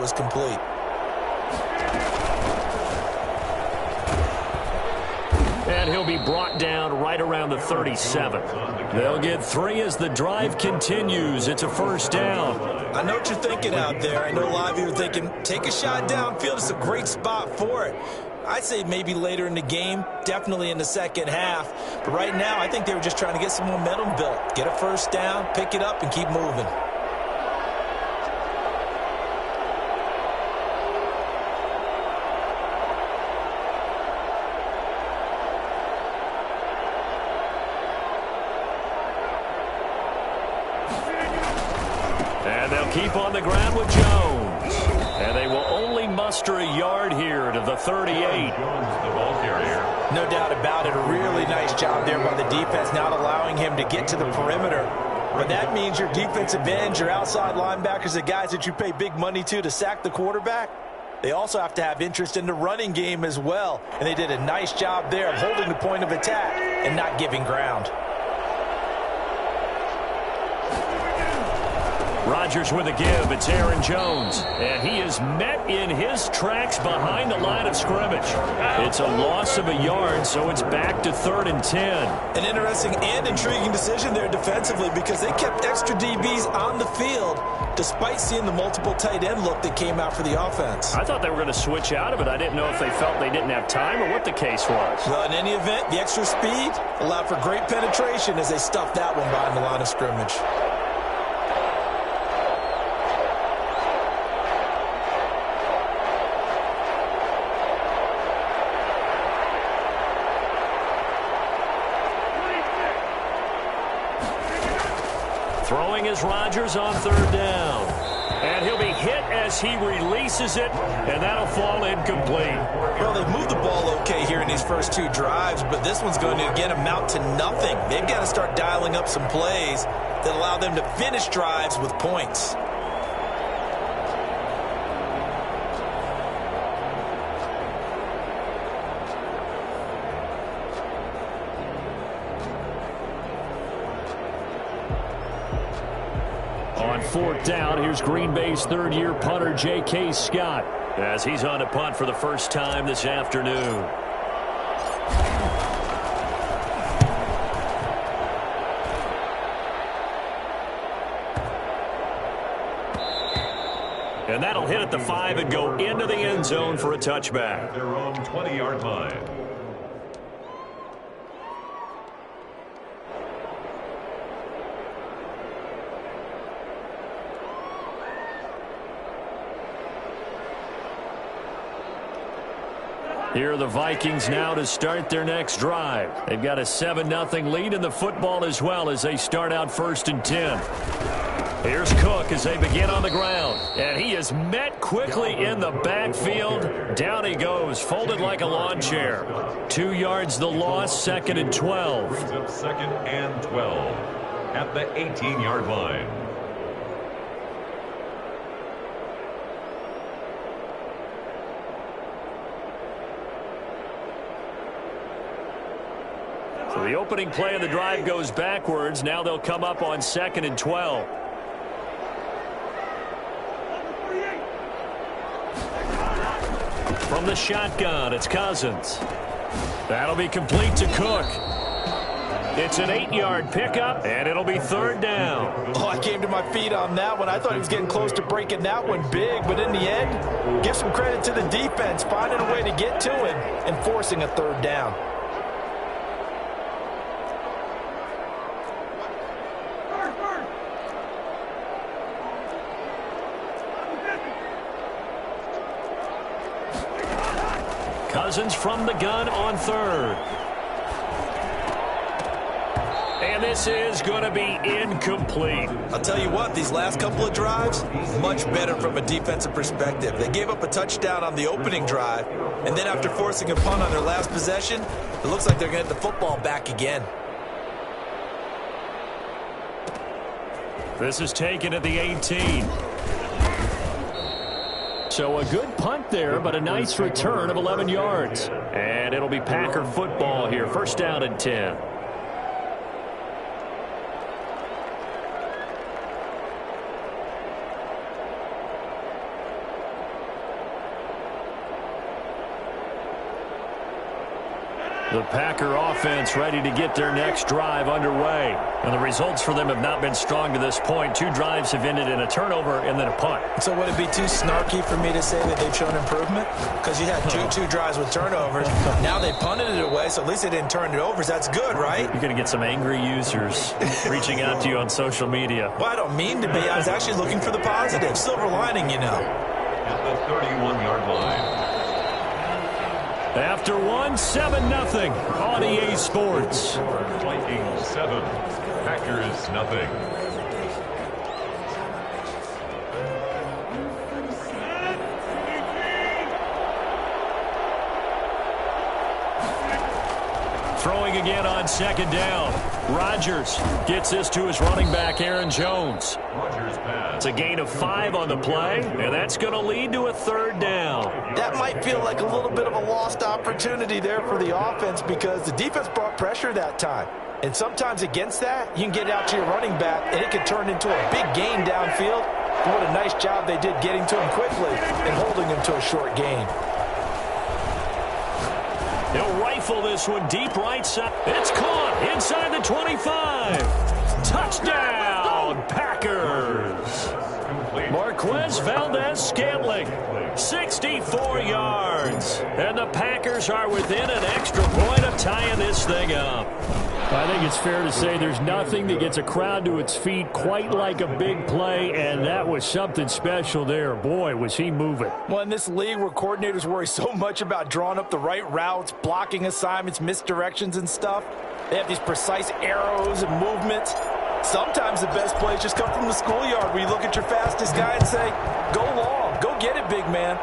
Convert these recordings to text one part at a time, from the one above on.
was complete. And he'll be brought down right around the 37. They'll get 3 as the drive continues. It's a first down. I know what you're thinking out there. I know a lot of you are thinking, take a shot downfield. It's a great spot for it. I'd say maybe later in the game, definitely in the second half. But right now, I think they were just trying to get some momentum built. Get a first down, pick it up, and keep moving. And they'll keep on the ground with Jones. And they will only muster a yard here to the 38. No doubt about it. A really nice job there by the defense, not allowing him to get to the perimeter. But that means your defensive ends, your outside linebackers, the guys that you pay big money to sack the quarterback, they also have to have interest in the running game as well. And they did a nice job there of holding the point of attack and not giving ground. Rodgers with a give. It's Aaron Jones. And he is met in his tracks behind the line of scrimmage. It's a loss of a yard, so it's back to 3rd and 10. An interesting and intriguing decision there defensively because they kept extra DBs on the field despite seeing the multiple tight end look that came out for the offense. I thought they were going to switch out of it. I didn't know if they felt they didn't have time or what the case was. Well, in any event, the extra speed allowed for great penetration as they stuffed that one behind the line of scrimmage. Throwing is Rodgers on 3rd down. And he'll be hit as he releases it, and that'll fall incomplete. Well, they've moved the ball okay here in these first 2 drives, but this one's going to, again, amount to nothing. They've got to start dialing up some plays that allow them to finish drives with points. On 4th down, here's Green Bay's 3rd-year punter J.K. Scott as he's on to punt for the first time this afternoon. And that'll hit at the 5 and go into the end zone for a touchback. Their own 20-yard line. Here are the Vikings now to start their next drive. They've got a 7-0 lead in the football as well as they start out 1st and 10. Here's Cook as they begin on the ground. And he is met quickly in the backfield. Down he goes, folded like a lawn chair. 2 yards the loss, 2nd and 12. Brings up 2nd and 12 at the 18-yard line. So the opening play of the drive goes backwards. Now they'll come up on 2nd and 12. From the shotgun, it's Cousins. That'll be complete to Cook. It's an 8-yard pickup, and it'll be 3rd down. Oh, I came to my feet on that one. I thought he was getting close to breaking that one big, but in the end, give some credit to the defense, finding a way to get to it and forcing a 3rd down. Cousins from the gun on 3rd. And this is going to be incomplete. I'll tell you what, these last couple of drives, much better from a defensive perspective. They gave up a touchdown on the opening drive, and then after forcing a punt on their last possession, it looks like they're going to get the football back again. This is taken at the 18. So a good punt there, but a nice return of 11 yards. And it'll be Packer football here. 1st down and 10. The Packer offense ready to get their next drive underway. And the results for them have not been strong to this point. 2 drives have ended in a turnover and then a punt. So would it be too snarky for me to say that they've shown improvement? Because you had two drives with turnovers. Now they punted it away, so at least they didn't turn it over. So that's good, right? You're going to get some angry users reaching out to you on social media. Well, I don't mean to be. I was actually looking for the positive. Silver lining, you know. At the 31-yard line. After 7-0 on EA Sports. Vikings 7, Packers nothing. Throwing again on 2nd down. Rodgers gets this to his running back, Aaron Jones. Rodgers pass. It's a gain of 5 on the play, and that's going to lead to a 3rd down. That might feel like a little bit of a lost opportunity there for the offense because the defense brought pressure that time. And sometimes against that, you can get out to your running back, and it can turn into a big gain downfield. But what a nice job they did getting to him quickly and holding him to a short gain. He'll rifle this one deep right side. It's caught inside the 25. Touchdown, Packers. Marquez Valdez-Scantling, 64 yards. And the Packers are within an extra point of tying this thing up. I think it's fair to say there's nothing that gets a crowd to its feet quite like a big play, and that was something special there. Boy, was he moving. Well, in this league where coordinators worry so much about drawing up the right routes, blocking assignments, misdirections and stuff, they have these precise arrows and movements. Sometimes the best plays just come from the schoolyard where you look at your fastest guy and say, go long, go get it, big man.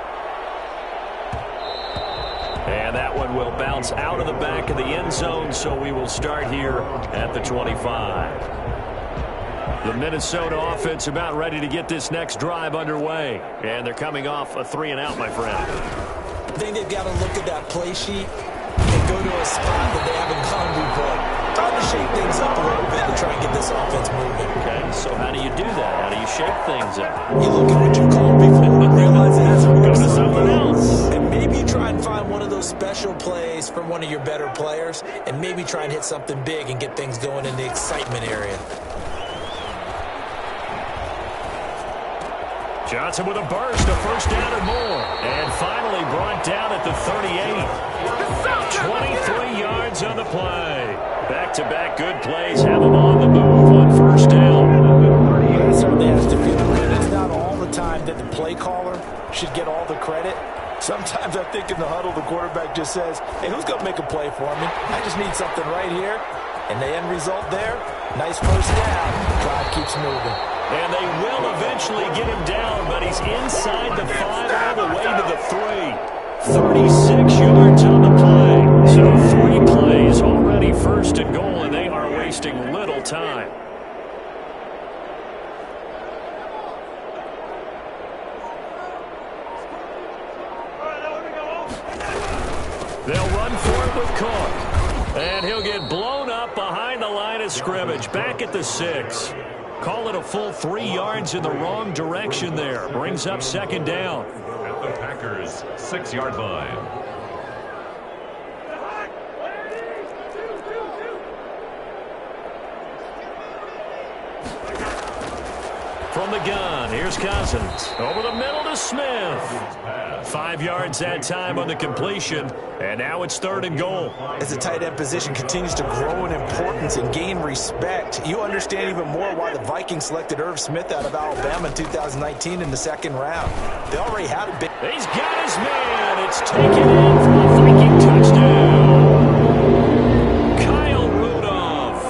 And that one will bounce out of the back of the end zone, so we will start here at the 25. The Minnesota offense about ready to get this next drive underway. And they're coming off a 3-and-out, my friend. I think they've got to look at that play sheet and go to a spot that they haven't gone before. Time to shake things up a little bit and try and get this offense moving. Okay, so how do you do that? How do you shake things up? You look at what you called before and realize it hasn't Go worked. to someone else. And maybe you try and find one of those special plays from one of your better players and maybe try and hit something big and get things going in the excitement area. Johnson with a burst, a 1st down and more. And finally brought down at the 38. 23 yards on the play. Back-to-back good plays have them on the move on 1st down. That certainly has to feel good. It's not all the time that the play caller should get all the credit. Sometimes I think in the huddle, the quarterback just says, hey, who's going to make a play for me? I just need something right here. And the end result there, nice 1st down. Drive keeps moving. And they will eventually get him down, but he's inside the 5 all the way to the 3. 36 yards on the play. So 3 plays already 1st and goal, and they are wasting little time. They'll run for it with Cook. And he'll get blown up behind the line of scrimmage, back at the 6. Call it a full 3 yards in the wrong direction there. Brings up 2nd down. At the Packers' 6-yard line. From the gun, here's Cousins. Over the middle to Smith. 5 yards that time on the completion. And now it's 3rd and goal. As the tight end position continues to grow in importance and gain respect, you understand even more why the Vikings selected Irv Smith out of Alabama in 2019 in the 2nd round. They already had a big... He's got his man. It's taken in for a Viking touchdown. Kyle Rudolph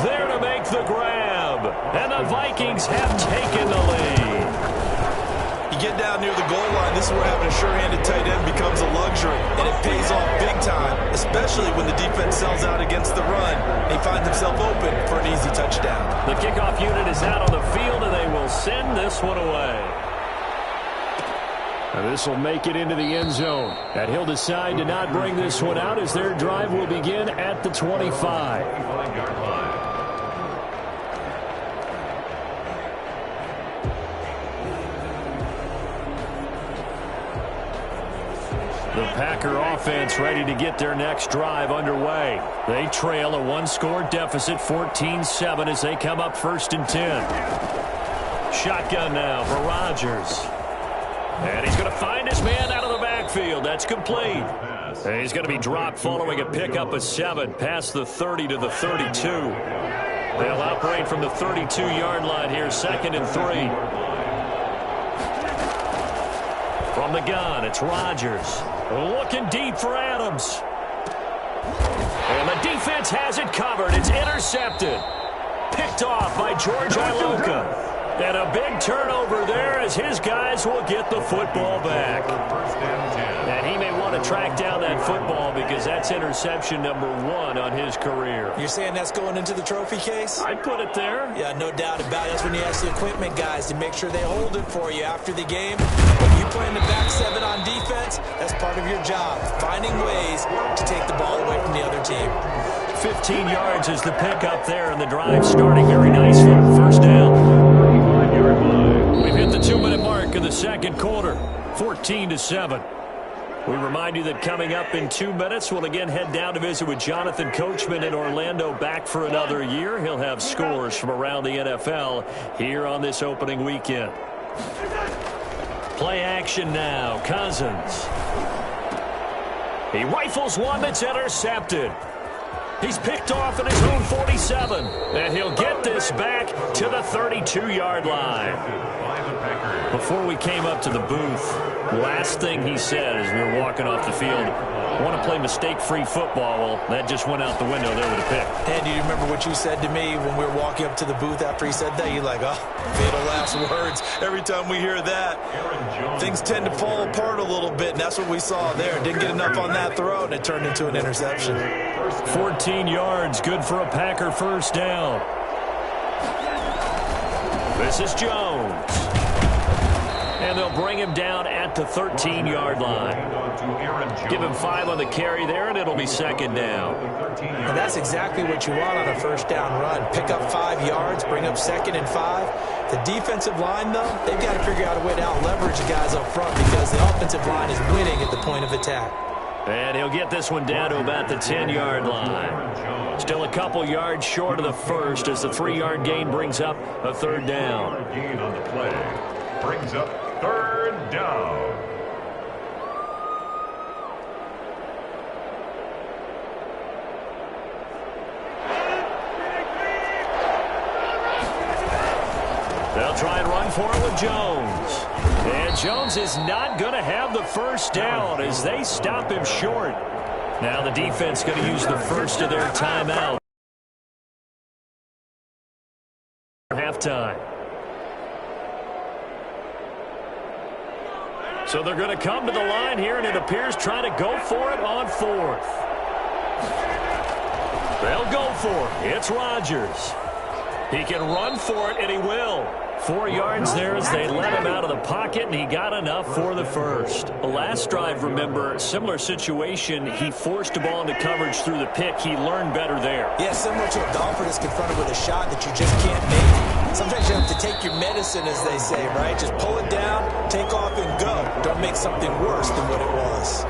there to make the grab. And the Vikings have taken the lead. You get down near the goal line, this is where having a sure-handed tight end becomes a luxury, and it pays off big time, especially when the defense sells out against the run, and he finds himself open for an easy touchdown. The kickoff unit is out on the field, and they will send this one away. And this will make it into the end zone. And he'll decide to not bring this one out as their drive will begin at the 25. 5-yard line. The Packer offense ready to get their next drive underway. They trail a one-score deficit, 14-7, as they come up 1st and 10. Shotgun now for Rodgers. And he's going to find his man out of the backfield. That's complete. And he's going to be dropped following a pickup of 7 past the 30 to the 32. They'll operate from the 32-yard line here, 2nd and 3. From the gun, it's Rodgers. Looking deep for Adams. And the defense has it covered. It's intercepted. Picked off by George Iloka. And a big turnover there as his guys will get the football back. And he may want to track down that football because that's interception number 1 on his career. You're saying that's going into the trophy case? I'd put it there. Yeah, no doubt about it. That's when you ask the equipment guys to make sure they hold it for you after the game. When you play in the back 7 on defense, that's part of your job, finding ways to take the ball away from the other team. 15 yards is the pickup there, and the drive starting very nicely. 1st down. We've hit the 2-minute mark in the 2nd quarter, 14-7. We remind you that coming up in 2 minutes, we'll again head down to visit with Jonathan Coachman in Orlando, back for another year. He'll have scores from around the NFL here on this opening weekend. Play action now. Cousins. He rifles one that's intercepted. He's picked off at his own 47. And he'll get this back to the 32-yard line. Before we came up to the booth, last thing he said as we were walking off the field, I want to play mistake-free football. Well, that just went out the window there with a pick. And do you remember what you said to me when we were walking up to the booth after he said that? You're like, oh, fatal last words. Every time we hear that, things tend to fall apart a little bit, and that's what we saw there. Didn't get enough on that throw, and it turned into an interception. 14 yards, good for a Packer 1st down. This is Jones. And they'll bring him down at the 13-yard line. Give him 5 on the carry there, and it'll be 2nd down. And that's exactly what you want on a 1st down run. Pick up 5 yards, bring up 2nd and 5. The defensive line, though, they've got to figure out a way to out-leverage the guys up front because the offensive line is winning at the point of attack. And he'll get this one down to about the 10-yard line. Still a couple yards short of the 1st as the 3-yard gain brings up a 3rd down. Gain on the play brings up 3rd down. They'll try and run for it with Jones. And Jones is not going to have the 1st down as they stop him short. Now the defense going to use the first of their timeout. Halftime. So they're going to come to the line here, and it appears trying to go for it on 4th. They'll go for it. It's Rodgers. He can run for it, and he will. 4 yards there as they let him out of the pocket, and he got enough for the 1st. The last drive, remember, similar situation. He forced the ball into coverage through the pick. He learned better there. Yeah, similar to a golfer that's confronted with a shot that you just can't make. Sometimes you have to take your medicine, as they say, right? Just pull it down, take off, and go. Don't make something worse than what it was.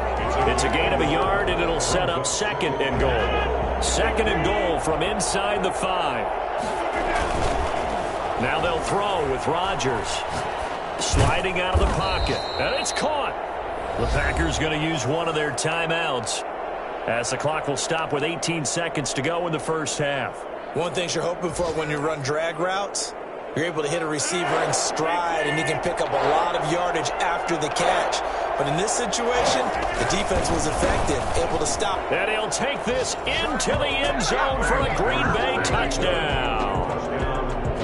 It's a gain of a yard, and it'll set up 2nd and goal. 2nd and goal from inside the 5. Now they'll throw with Rodgers. Sliding out of the pocket. And it's caught. The Packers going to use one of their timeouts as the clock will stop with 18 seconds to go in the 1st half. One thing you're hoping for when you run drag routes, you're able to hit a receiver in stride, and you can pick up a lot of yardage after the catch. But in this situation, the defense was effective, able to stop. And he'll take this into the end zone for a Green Bay touchdown.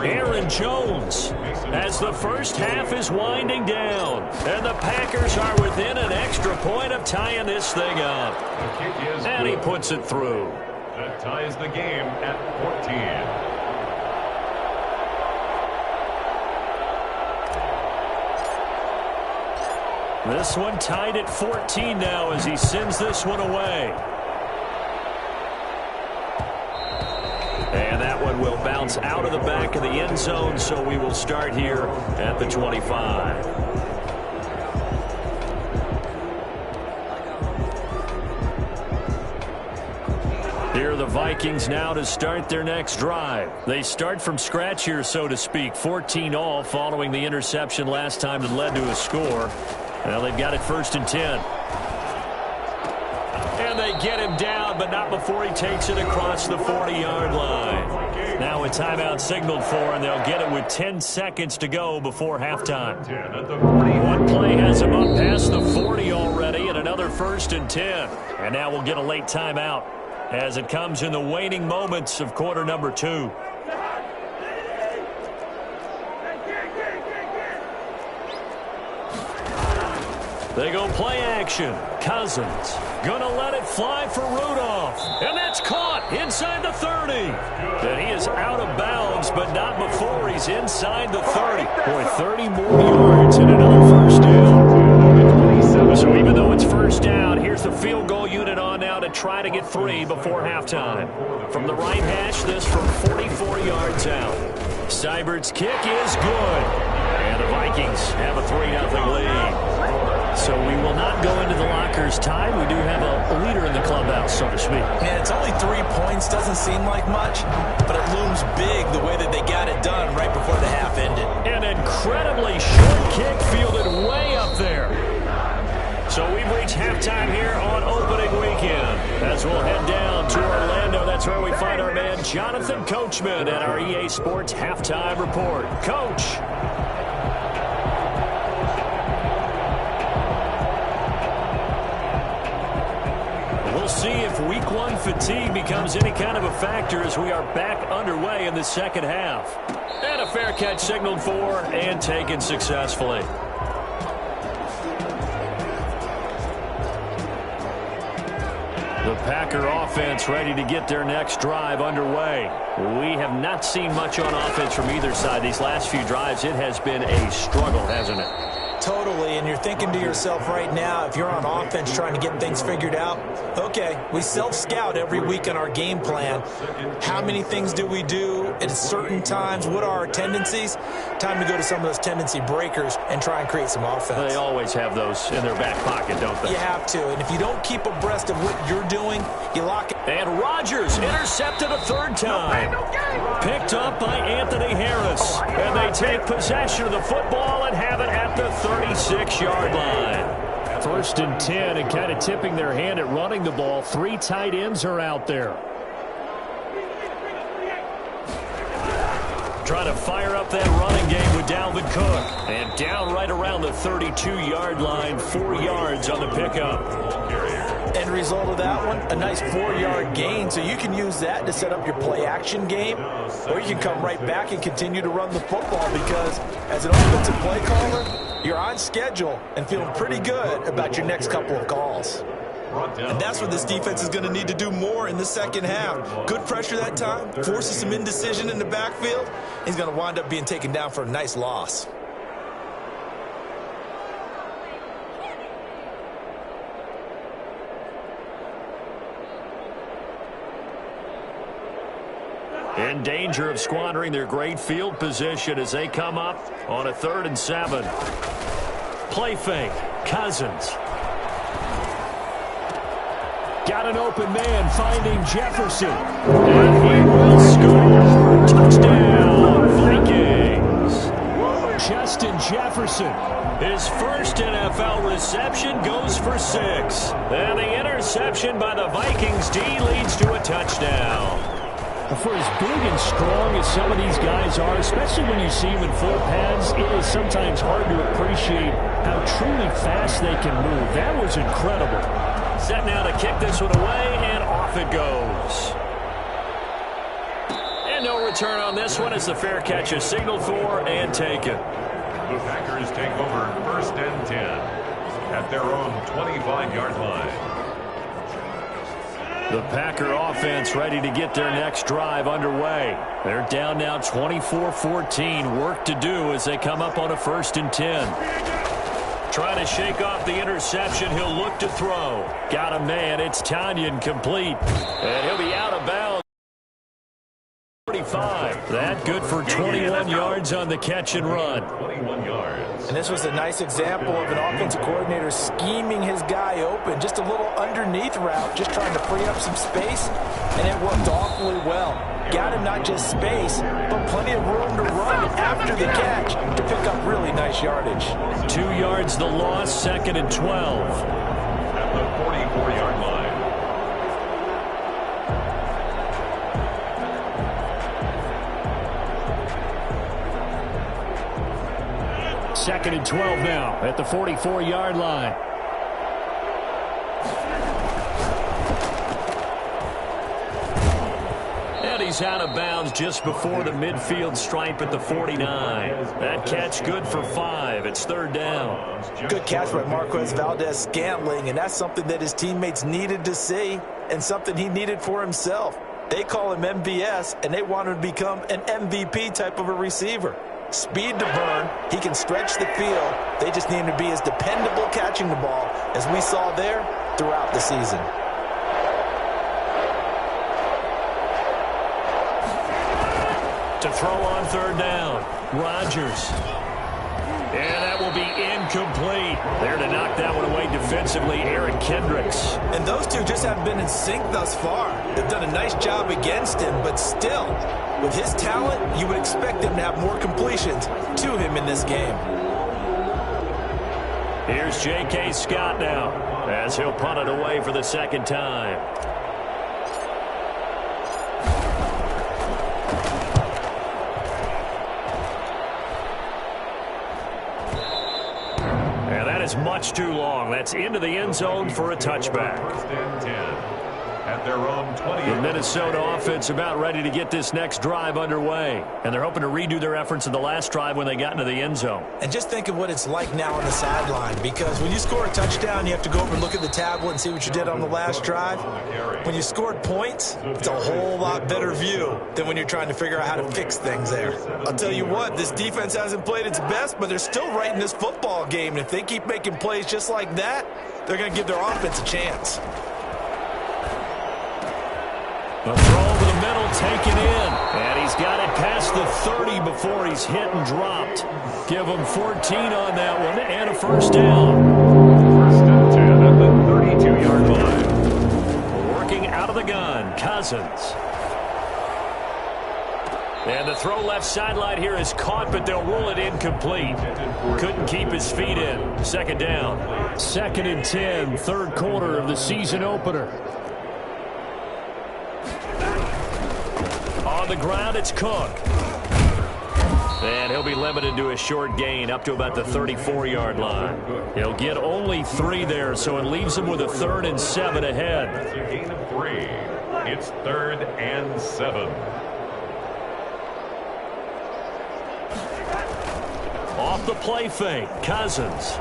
Aaron Jones as the 1st half is winding down. And the Packers are within an extra point of tying this thing up. And he puts it through. That ties the game at 14. This one tied at 14 now as he sends this one away. And that one will bounce out of the back of the end zone, so we will start here at the 25. Here are the Vikings now to start their next drive. They start from scratch here, so to speak. 14 all following the interception last time that led to a score. Now they've got it 1st and 10. And they get him down, but not before he takes it across the 40-yard line. Now a timeout signaled for, and they'll get it with 10 seconds to go before halftime. One play has him up past the 40 already, and another 1st and 10. And now we'll get a late timeout as it comes in the waning moments of quarter number 2. They go play action. Cousins gonna let it fly for Rudolph. And that's caught inside the 30. And he is out of bounds, but not before he's inside the 30. Boy, 30 more yards and another first down. So even though it's first down, here's the field goal unit on now to try to get 3 before halftime. From the right hash, this from 44 yards out. Seibert's kick is good. And the Vikings have a 3-0 lead. So we will not go into the lockers tied. We do have a leader in the clubhouse, so to speak. Man, it's only 3 points. Doesn't seem like much, but it looms big the way that they got it done right before the half ended. An incredibly short kick fielded way up there. So we've reached halftime here on opening weekend. As we'll head down to Orlando, that's where we find our man Jonathan Coachman at our EA Sports Halftime Report. Coach. We'll see if week 1 fatigue becomes any kind of a factor as we are back underway in the second half. And a fair catch signaled for and taken successfully. The Packer offense ready to get their next drive underway. We have not seen much on offense from either side. These last few drives, it has been a struggle, hasn't it? Totally, and you're thinking to yourself right now, if you're on offense trying to get things figured out, okay, we self-scout every week on our game plan. How many things do we do at certain times? What are our tendencies? Time to go to some of those tendency breakers and try and create some offense. They always have those in their back pocket, don't they? You have to, and if you don't keep abreast of what you're doing, you lock it. And Rodgers intercepted a 3rd time. Picked up by Anthony Harris. And they take possession of the football and have it at the 36-yard line. 1st and 10, and kind of tipping their hand at running the ball. 3 tight ends are out there. Trying to fire up that running game with Dalvin Cook. And down right around the 32-yard line, 4 yards on the pickup. End result of that one, a nice 4-yard gain, so you can use that to set up your play-action game, or you can come right back and continue to run the football because as an offensive play caller, you're on schedule and feeling pretty good about your next couple of calls. And that's what this defense is going to need to do more in the second half. Good pressure that time, forces some indecision in the backfield. He's going to wind up being taken down for a nice loss. In danger of squandering their great field position as they come up on a 3rd and 7. Play fake. Cousins. Got an open man finding Jefferson. And he will score. Touchdown, Vikings. Justin Jefferson. His first NFL reception goes for 6. And the interception by the Vikings D leads to a touchdown. For as big and strong as some of these guys are, especially when you see them in full pads, it is sometimes hard to appreciate how truly fast they can move. That was incredible. Set now to kick this one away, and off it goes. And no return on this one as the fair catch is signaled for and taken. The Packers take over 1st and 10 at their own 25-yard line. The Packer offense ready to get their next drive underway. They're down now 24-14. Work to do as they come up on a 1st and 10. Trying to shake off the interception. He'll look to throw. Got a man. It's Tanyan complete. And he'll be out of bounds. 45. That good for 21 yards on the catch and run. 21 yards. And this was a nice example of an offensive coordinator scheming his guy open. Just a little underneath route, just trying to free up some space, and it worked awfully well. Got him not just space, but plenty of room to run after the catch to pick up really nice yardage. 2 yards the loss, 2nd and 12. At the 44-yard line. 2nd and 12 now at the 44-yard line. And he's out of bounds just before the midfield stripe at the 49. That catch good for 5. It's 3rd down. Good catch by Marquez Valdes-Scantling, and that's something that his teammates needed to see and something he needed for himself. They call him MVS, and they want him to become an MVP type of a receiver. Speed to burn. He can stretch the field. They just need him to be as dependable catching the ball as we saw there throughout the season. To throw on 3rd down, Rodgers. And that will be incomplete. There to knock that one away defensively, Eric Kendricks. And those two just haven't been in sync thus far. They've done a nice job against him, but still, with his talent, you would expect him to have more completions to him in this game. Here's J.K. Scott now, as he'll punt it away for the 2nd time. And that is much too long. That's into the end zone for a touchback. 1st and 10. At their own 20. The Minnesota offense about ready to get this next drive underway. And they're hoping to redo their efforts in the last drive when they got into the end zone. And just think of what it's like now on the sideline, because when you score a touchdown, you have to go over and look at the tablet and see what you did on the last drive. When you scored points, it's a whole lot better view than when you're trying to figure out how to fix things there. I'll tell you what, this defense hasn't played its best, but they're still right in this football game. And if they keep making plays just like that, they're going to give their offense a chance. The throw over the middle, taken in. And he's got it past the 30 before he's hit and dropped. Give him 14 on that one and a 1st down. 1st and 10 at the 32-yard line. Working out of the gun, Cousins. And the throw left sideline here is caught, but they'll rule it incomplete. Couldn't keep his feet in. 2nd down. 2nd and 10, 3rd quarter of the season opener. On the ground, it's Cook. And he'll be limited to a short gain up to about the 34-yard line. He'll get only 3 there, so it leaves him with a 3rd and 7 ahead. That's a gain of 3. It's 3rd and 7. Off the play fake, Cousins.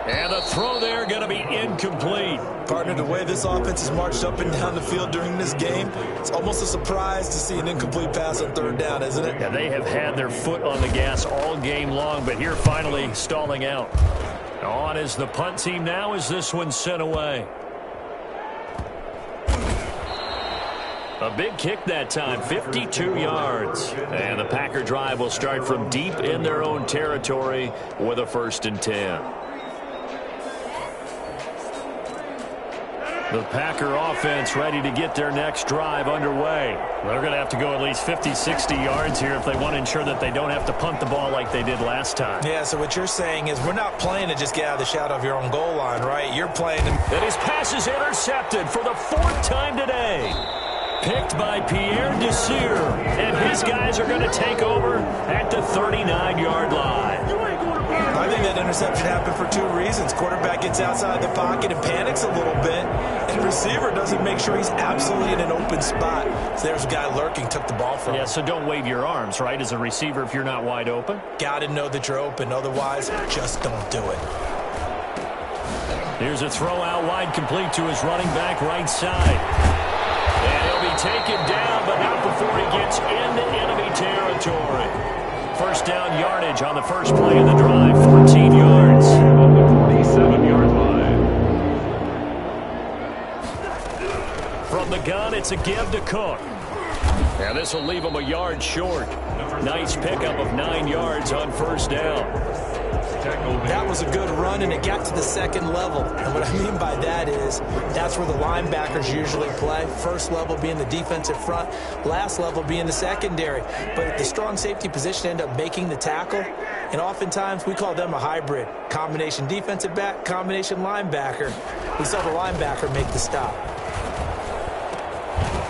And the throw there going to be incomplete. Partner, the way this offense has marched up and down the field during this game, it's almost a surprise to see an incomplete pass on 3rd down, isn't it? Yeah, they have had their foot on the gas all game long, but here finally stalling out. On is the punt team now as this one's sent away. A big kick that time, 52 yards. And the Packer drive will start from deep in their own territory with a 1st and 10. The Packer offense ready to get their next drive underway. They're going to have to go at least 50, 60 yards here if they want to ensure that they don't have to punt the ball like they did last time. Yeah, so what you're saying is we're not playing to just get out of the shadow of your own goal line, right? You're playing to... And his pass is intercepted for the 4th time today. Picked by Pierre Desir. And his guys are going to take over at the 39-yard line. I think that interception happened for 2 reasons. Quarterback gets outside the pocket and panics a little bit, and the receiver doesn't make sure he's absolutely in an open spot. So there's a guy lurking, took the ball from him. Yeah, so don't wave your arms, right, as a receiver if you're not wide open. Got to know that you're open. Otherwise, just don't do it. Here's a throw out wide, complete to his running back right side. And he'll be taken down, but not before he gets into enemy territory. 1st down yardage on the first play of the drive, 14 yards. On the 47-yard line. From the gun, it's a give to Cook. And And this will leave them a yard short. Nice pickup of 9 yards on first down. That was a good run, and it got to the second level. And what I mean by that is that's where the linebackers usually play. First level being the defensive front, last level being the secondary. But the strong safety position ended up making the tackle, and oftentimes we call them a hybrid. Combination defensive back, combination linebacker. We saw the linebacker make the stop.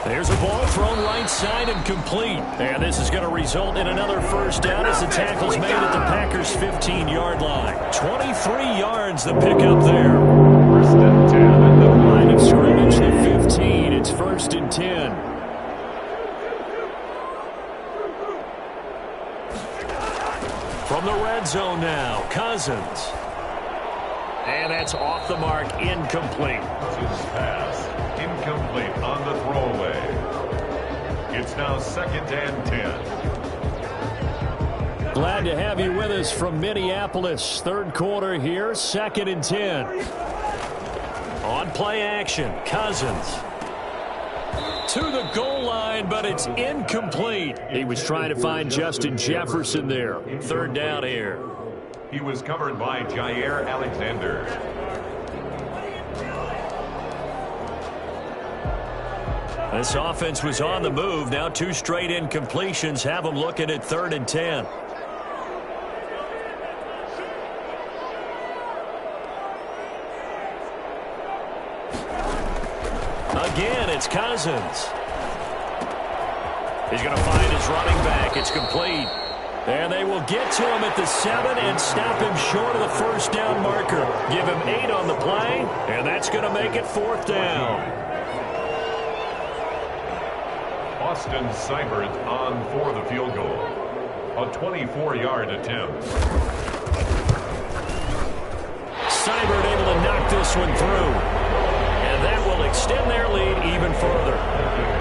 There's a ball thrown right side and complete. And this is going to result in another first down as the tackle's made at the Packers' 15-yard line. 23 yards the pickup there. First and 10 at the Line of scrimmage, the 15. It's first and 10. From the red zone now, Cousins. And that's off the mark, incomplete. Cousins pass. Incomplete on the throwaway. It's now second and 10. Glad to have you with us from Minneapolis. Third quarter here, second and 10. On play action, Cousins. To the goal line, but it's incomplete. He was trying to find Justin Jefferson there. Third down here. He was covered by Jair Alexander. This offense was on the move. Now 2 straight incompletions have them looking at third and 10. Again, it's Cousins. He's going to find his running back. It's complete. And they will get to him at the 7 and stop him short of the first down marker. Give him 8 on the play, and that's going to make it fourth down. Austin Seibert on for the field goal. A 24-yard attempt. Seibert able to knock this one through. And that will extend their lead even further.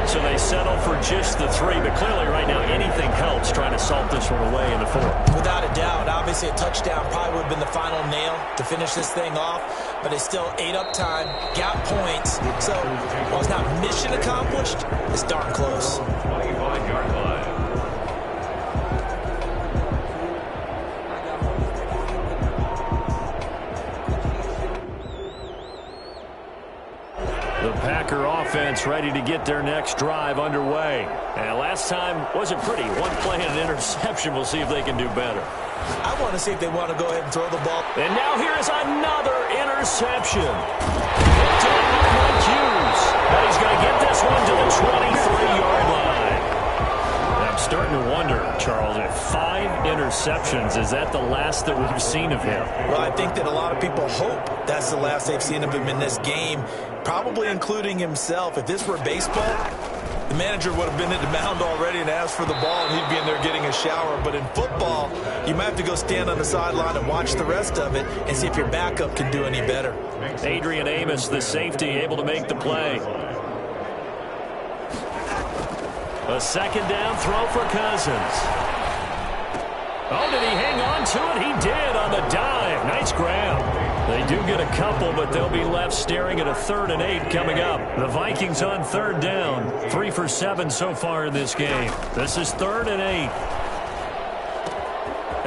So they settle for just the 3, but clearly right now anything helps trying to salt this one away in the 4th. Without a doubt, obviously a touchdown probably would have been the final nail to finish this thing off, but it's still 8 up time, got points, so while it's not mission accomplished, it's darn close. 25-yard line. The Packer offense ready to get their next drive underway. And last time wasn't pretty. One play and an interception. We'll see if they can do better. I want to see if they want to go ahead and throw the ball. And now here is another interception. Picked up by Mike Hughes. But he's going to get this one to the 23-yard line. And I'm starting to wonder, Charles, if 5 interceptions, is that the last that we've seen of him? Well, I think that a lot of people hope that's the last they've seen of him in this game, probably including himself. If this were baseball, the manager would have been at the mound already and asked for the ball, and he'd be in there getting a shower. But in football, you might have to go stand on the sideline and watch the rest of it and see if your backup can do any better. Adrian Amos, the safety, able to make the play. A second down throw for Cousins. Oh, did he hang on to it? He did on the dive. Nice grab. They do get a couple, but they'll be left staring at a 3rd and 8 coming up. The Vikings on 3rd down. 3 for 7 so far in this game. This is 3rd and 8.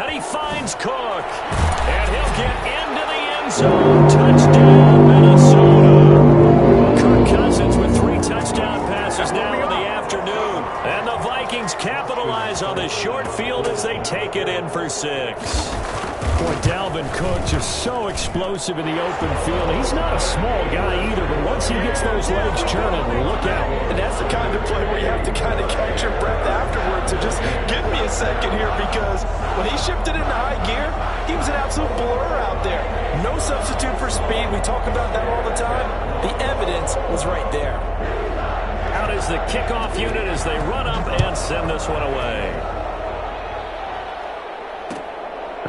And he finds Cook. And he'll get into the end zone. Touchdown, Minnesota. Kirk Cousins with 3 touchdown passes now in the afternoon. And the Vikings capitalize on this short field as they take it in for 6. Boy, Dalvin Cook just so explosive in the open field. He's not a small guy either, but once he gets those legs churning, look out. And that's the kind of play where you have to kind of catch your breath afterwards. So just give me a second here, because when he shifted into high gear, he was an absolute blur out there. No substitute for speed. We talk about that all the time. The evidence was right there. Out is the kickoff unit as they run up and send this one away.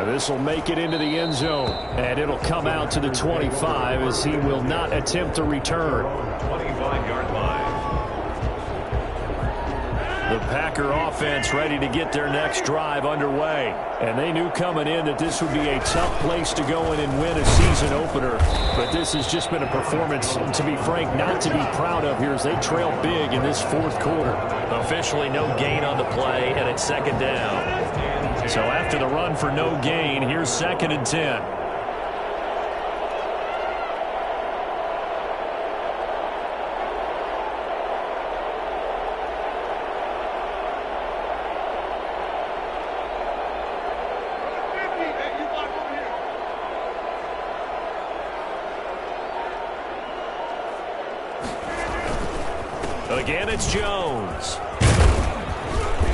This will make it into the end zone, and it'll come out to the 25 as he will not attempt to return. 25-yard line. The Packer offense ready to get their next drive underway. And they knew coming in that this would be a tough place to go in and win a season opener. But this has just been a performance, to be frank, not to be proud of here as they trail big in this fourth quarter. Officially no gain on the play, and it's second down. So after the run for no gain, here's 2nd and 10. Again, it's Jones.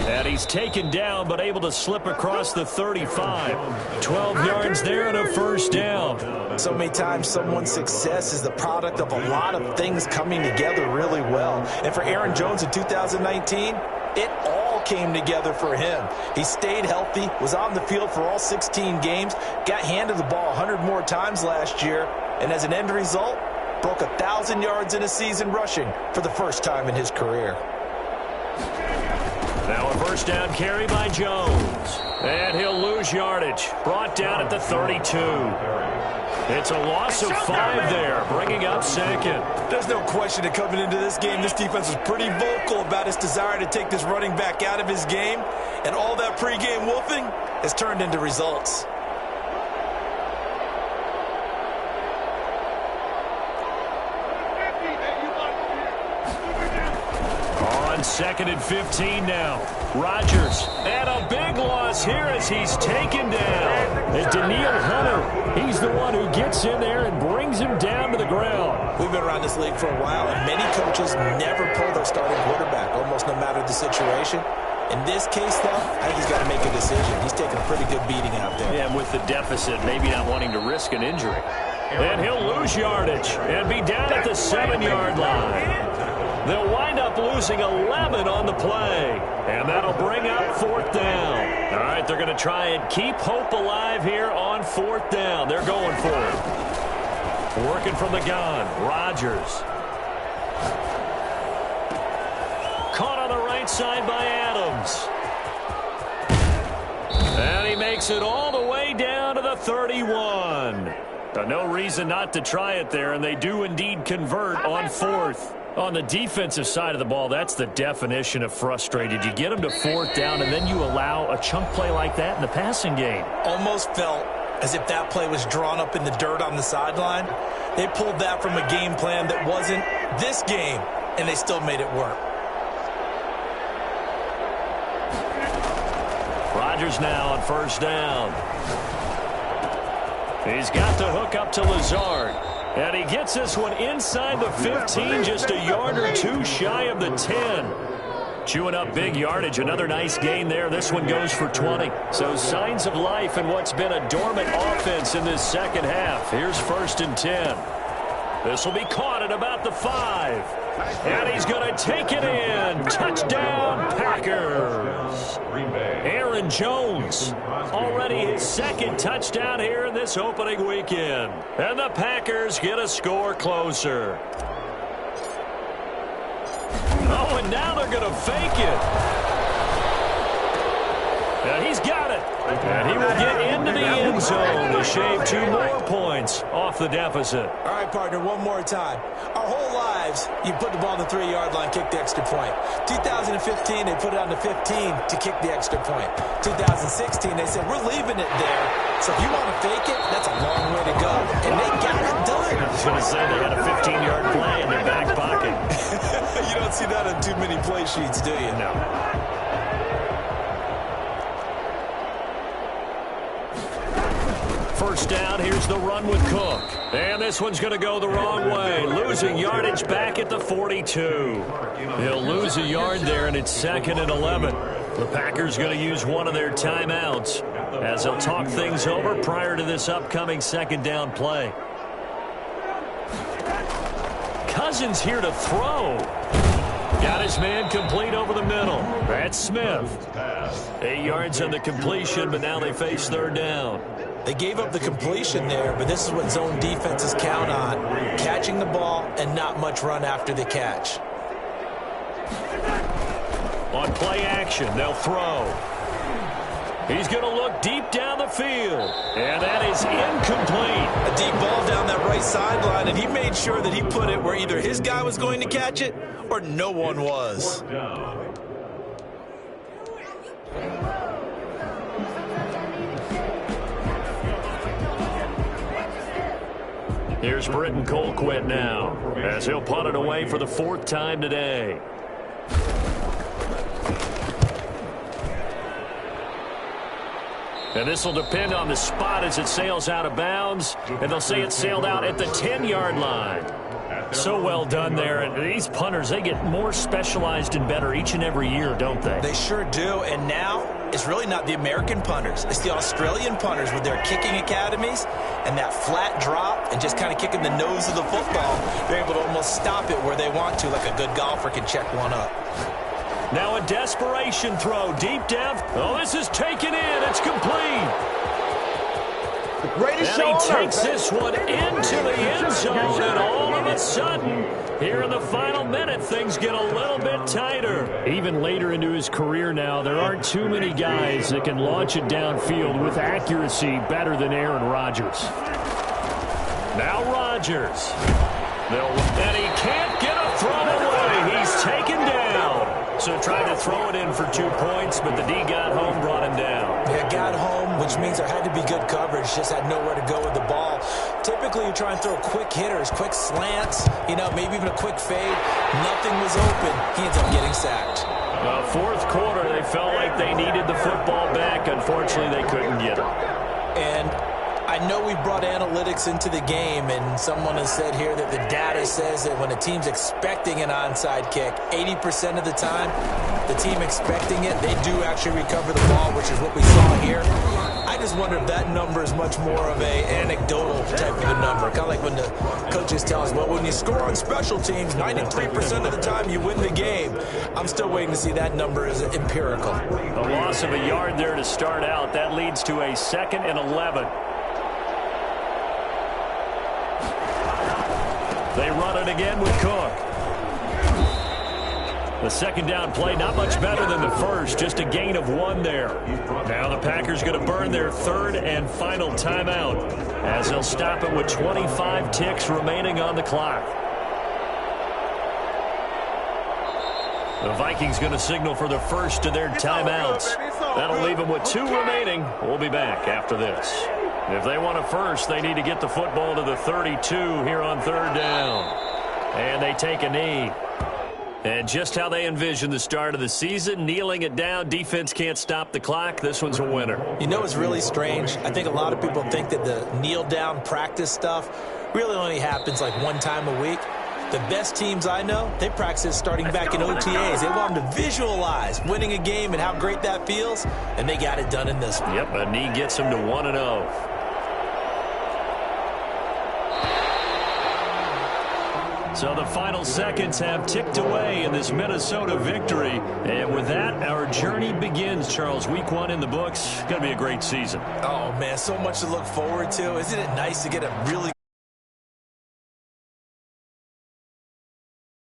And he's taken down, but able to slip across the 35. 12 yards there and a first down. So many times someone's success is the product of a lot of things coming together really well. And for Aaron Jones in 2019, it all came together for him. He stayed healthy, was on the field for all 16 games, got handed the ball 100 more times last year, and as an end result, broke 1,000 yards in a season rushing for the first time in his career. Now a first down carry by Jones. And he'll lose yardage. Brought down at the 32. It's a loss of 5 there, bringing up 2nd. There's no question that coming into this game, this defense was pretty vocal about its desire to take this running back out of his game. And all that pregame wolfing has turned into results. On 2nd and 15 now. Rodgers, and a big loss here as he's taken down. And Danielle Hunter, he's the one who gets in there and brings him down to the ground. We've been around this league for a while, and many coaches never pull their starting quarterback, almost no matter the situation. In this case, though, I think he's got to make a decision. He's taking a pretty good beating out there. Yeah, with the deficit, maybe not wanting to risk an injury. And he'll lose yardage and be down at the 7-yard line. They'll wind up losing 11 on the play. And that'll bring up 4th down. All right, they're going to try and keep hope alive here on 4th down. They're going for it. Working from the gun, Rodgers. Caught on the right side by Adams. And he makes it all the way down to the 31. No reason not to try it there, and they do indeed convert on 4th. On the defensive side of the ball, that's the definition of frustrated. You get them to 4th down, and then you allow a chunk play like that in the passing game. Almost felt as if that play was drawn up in the dirt on the sideline. They pulled that from a game plan that wasn't this game, and they still made it work. Rodgers now on 1st down. He's got the hook up to Lazard. And he gets this one inside the 15, just a yard or 2 shy of the 10. Chewing up big yardage, another nice gain there. This one goes for 20. So signs of life in what's been a dormant offense in this second half. Here's 1st and 10. This will be caught at about the 5. And he's going to take it in. Touchdown, Packers. Aaron Jones, already his 2nd touchdown here in this opening weekend. And the Packers get a score closer. Oh, and now they're going to fake it. And he's got it. And he will get into the end zone to shave 2 more points off the deficit. All right, partner, one more time. Our whole lives, you put the ball on the 3-yard line, kick the extra point. 2015, they put it on the 15 to kick the extra point. 2016, they said, we're leaving it there. So if you want to fake it, that's a long way to go. And they got it done. I was going to say they had a 15-yard play in their back pocket. You don't see that on too many play sheets, do you? No. First down, here's the run with Cook. And this one's going to go the wrong way. Losing yardage back at the 42. He'll lose a yard there, and it's 2nd and 11. The Packers going to use one of their timeouts as they'll talk things over prior to this upcoming 2nd down play. Cousins here to throw. Got his man complete over the middle. That's Smith. 8 yards on the completion, but now they face 3rd down. They gave up the completion there, but this is what zone defenses count on. Catching the ball and not much run after the catch. On play action, they'll throw. He's going to look deep down the field. And that is incomplete. A deep ball down that right sideline, and he made sure that he put it where either his guy was going to catch it or no one was. Here's Britton Colquitt now, as he'll punt it away for the 4th time today. And this will depend on the spot as it sails out of bounds. And they'll say it sailed out at the 10-yard line. So well done there. And these punters, they get more specialized and better each and every year, don't they? They sure do. And now it's really not the American punters. It's the Australian punters with their kicking academies and that flat drop and just kind of kicking the nose of the football. They're able to almost stop it where they want to, like a good golfer can check one up. Now a desperation throw, deep depth. Oh, this is taken in. It's complete. And he takes this one into the end zone, and all of a sudden, here in the final minute, things get a little bit tighter. Even later into his career now, there aren't too many guys that can launch it downfield with accuracy better than Aaron Rodgers. Now Rodgers. And he can't get a throw away. He's taken down. So tried to throw it in for 2 points, but the D got home, brought him down. Yeah, got home, which means there had to be good coverage. Just had nowhere to go with the ball. Typically, you try and throw quick hitters, quick slants, maybe even a quick fade. Nothing was open. He ends up getting sacked. Fourth quarter, they felt like they needed the football back. Unfortunately, they couldn't get it. And I know we brought analytics into the game, and someone has said here that the data says that when a team's expecting an onside kick, 80% of the time, the team expecting it, they do actually recover the ball, which is what we saw here. I just wonder if that number is much more of an anecdotal type of a number. Kind of like when the coaches tell us, well, when you score on special teams, 93% of the time you win the game. I'm still waiting to see that number as empirical. A loss of a yard there to start out. That leads to a 2nd and 11. They run it again with Cook. The second down play, not much better than the first, just a gain of 1 there. Now the Packers going to burn their 3rd and final timeout as they'll stop it with 25 ticks remaining on the clock. The Vikings going to signal for the first of their timeouts. That'll leave them with 2 remaining. We'll be back after this. If they want a first, they need to get the football to the 32 here on 3rd down. And they take a knee. And just how they envision the start of the season, kneeling it down, defense can't stop the clock. This one's a winner. It's really strange. I think a lot of people think that the kneel-down practice stuff really only happens like 1 time a week. The best teams I know, they practice starting back in OTAs. They want them to visualize winning a game and how great that feels, and they got it done in this one. Yep, a knee gets them to 1-0. So the final seconds have ticked away in this Minnesota victory. And with that, our journey begins, Charles. Week 1 in the books. Going to be a great season. Oh, man, so much to look forward to. Isn't it nice to get a really